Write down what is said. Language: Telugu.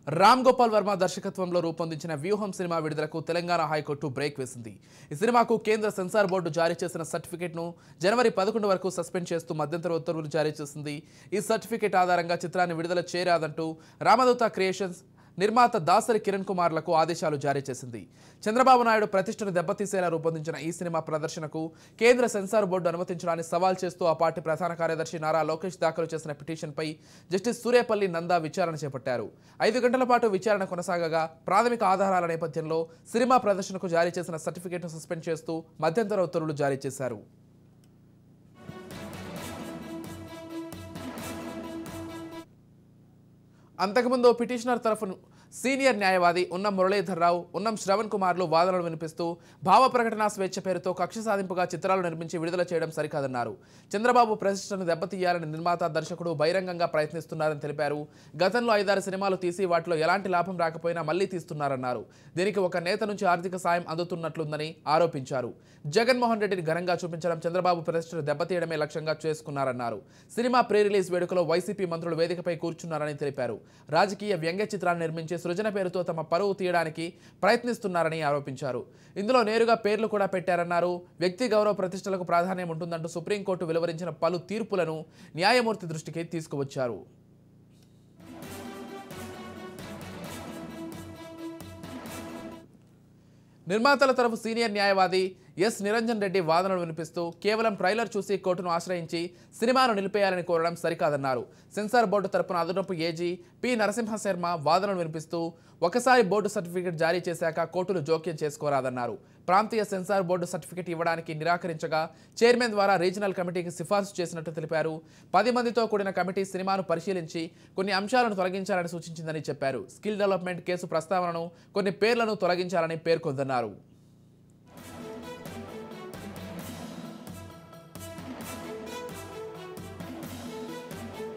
రామ్ గోపాల్ వర్మ దర్శకత్వంలో రూపొందించిన వ్యూహం సినిమా విడుదలకు తెలంగాణ హైకోర్టు బ్రేక్ వేసింది. ఈ సినిమాకు కేంద్ర సెన్సార్ బోర్డు జారీ చేసిన సర్టిఫికెట్ను జనవరి 11 వరకు సస్పెండ్ చేస్తూ మధ్యంతర ఉత్తర్వులు జారీ చేసింది. ఈ సర్టిఫికెట్ ఆధారంగా చిత్రాన్ని విడుదల చేయరాదంటూ రామదూత క్రియేషన్స్ నిర్మాత దాసరి కిరణ్ కుమార్లకు ఆదేశాలు జారీ చేసింది. చంద్రబాబు నాయుడు ప్రతిష్టను దెబ్బతీసేలా రూపొందించిన ఈ సినిమా ప్రదర్శనకు కేంద్ర సెన్సార్ బోర్డు అనుమతించడాన్ని సవాల్ చేస్తూ ఆ పార్టీ ప్రధాన కార్యదర్శి నారా లోకేష్ దాఖలు చేసిన పిటిషన్పై జస్టిస్ సూర్యపల్లి నందా విచారణ చేపట్టారు. 5 గంటల పాటు విచారణ కొనసాగగా ప్రాథమిక ఆధారాల నేపథ్యంలో సినిమా ప్రదర్శనకు జారీ చేసిన సర్టిఫికెట్ను సస్పెండ్ చేస్తూ మధ్యంతర ఉత్తర్వులు జారీ చేశారు. అంతకుముందు పిటిషనర్ తరఫున సీనియర్ న్యాయవాది ఉన్నం మురళీధర్రావు, ఉన్నం శ్రవణ్ కుమార్లు వాదనలు వినిపిస్తూ భావ ప్రకటన స్వేచ్ఛ పేరుతో కక్ష సాధింపుగా చిత్రాలు నిర్మించి విడుదల చేయడం సరికాదన్నారు. చంద్రబాబు ప్రతిష్టను దెబ్బతీయాలని నిర్మాత దర్శకుడు బహిరంగంగా ప్రయత్నిస్తున్నారని తెలిపారు. గతంలో 5-6 సినిమాలు తీసి వాటిలో ఎలాంటి లాభం రాకపోయినా మళ్లీ తీస్తున్నారన్నారు. దీనికి ఒక నేత నుంచి ఆర్థిక సాయం అందుతున్నట్లుందని ఆరోపించారు. జగన్మోహన్ రెడ్డిని ఘనంగా చూపించడం చంద్రబాబు ప్రతిష్టను దెబ్బతీయడమే లక్ష్యంగా చేసుకున్నారన్నారు. సినిమా ప్రీ రిలీజ్ వేడుకలో వైసీపీ మంత్రులు వేదికపై కూర్చున్నారని తెలిపారు. రాజకీయ వ్యంగ్య చిత్రాలు నిర్మించి సృజన పేరుతో తమ పరువు తీయడానికి ప్రయత్నిస్తున్నారని ఆరోపించారు. ఇందులో నేరుగా పేర్లు కూడా పెట్టారన్నారు. వ్యక్తి గౌరవ ప్రతిష్టలకు ప్రాధాన్యం ఉంటుందంటూ సుప్రీంకోర్టు వెలువరించిన పలు తీర్పులను న్యాయమూర్తి దృష్టికి తీసుకువచ్చారు. నిర్మాతల తరఫు సీనియర్ న్యాయవాది ఎస్ నిరంజన్ రెడ్డి వాదనలు వినిపిస్తూ కేవలం ట్రైలర్ చూసి కోర్టును ఆశ్రయించి సినిమాను నిలిపేయాలని కోరడం సరికాదన్నారు. సెన్సార్ బోర్డు తరపున అదనపు ఏజీ పి నరసింహశర్మ వాదనలు వినిపిస్తూ ఒకసారి బోర్డు సర్టిఫికెట్ జారీ చేశాక కోర్టులు జోక్యం చేసుకోరాదన్నారు. ప్రాంతీయ సెన్సార్ బోర్డు సర్టిఫికెట్ ఇవ్వడానికి నిరాకరించగా చైర్మన్ ద్వారా రీజనల్ కమిటీకి సిఫార్సు చేసినట్టు తెలిపారు. 10 మందితో కూడిన కమిటీ సినిమాను పరిశీలించి కొన్ని అంశాలను తొలగించాలని సూచించిందని చెప్పారు. స్కిల్ డెవలప్మెంట్ కేసు ప్రస్తావనను, కొన్ని పేర్లను తొలగించాలని పేర్కొందన్నారు.